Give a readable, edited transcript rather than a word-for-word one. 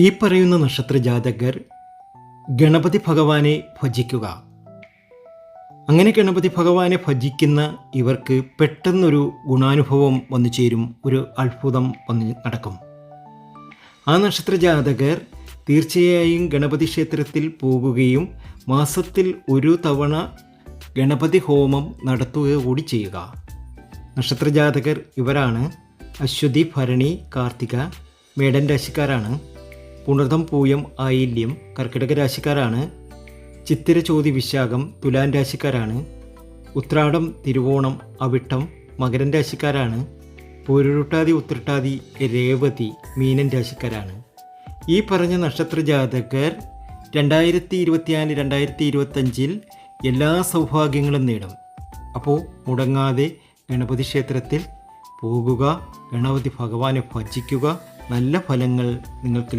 ഈ പറയുന്ന നക്ഷത്ര ജാതകർ ഗണപതി ഭഗവാനെ ഭജിക്കുക. അങ്ങനെ ഗണപതി ഭഗവാനെ ഭജിക്കുന്ന ഇവർക്ക് പെട്ടെന്നൊരു ഗുണാനുഭവം വന്നു ചേരും, ഒരു അത്ഭുതം വന്ന് നടക്കും. ആ നക്ഷത്ര ജാതകർ തീർച്ചയായും ഗണപതി ക്ഷേത്രത്തിൽ പോകുകയും മാസത്തിൽ ഒരു തവണ ഗണപതി ഹോമം നടത്തുക കൂടി ചെയ്യുക. നക്ഷത്ര ജാതകർ ഇവരാണ്: അശ്വതി, ഭരണി, കാർത്തിക മേടൻ രാശിക്കാരാണ്. പുണർതം, പൂയം, ആയില്യം കർക്കിടക രാശിക്കാരാണ്. ചിത്തിര, ചോതി, വിശാഖം തുലാൻ രാശിക്കാരാണ്. ഉത്രാടം, തിരുവോണം, അവിട്ടം മകരൻ രാശിക്കാരാണ്. പൂരുരുട്ടാതി, ഉത്രട്ടാതി, രേവതി മീനൻ രാശിക്കാരാണ്. ഈ പറഞ്ഞ നക്ഷത്ര ജാതകർ 2024-2025 എല്ലാ സൗഭാഗ്യങ്ങളും നേടും. അപ്പോൾ മുടങ്ങാതെ ഗണപതി ക്ഷേത്രത്തിൽ പോകുക, ഗണപതി ഭഗവാനെ ഭജിക്കുക. നല്ല ഫലങ്ങൾ നിങ്ങൾക്ക്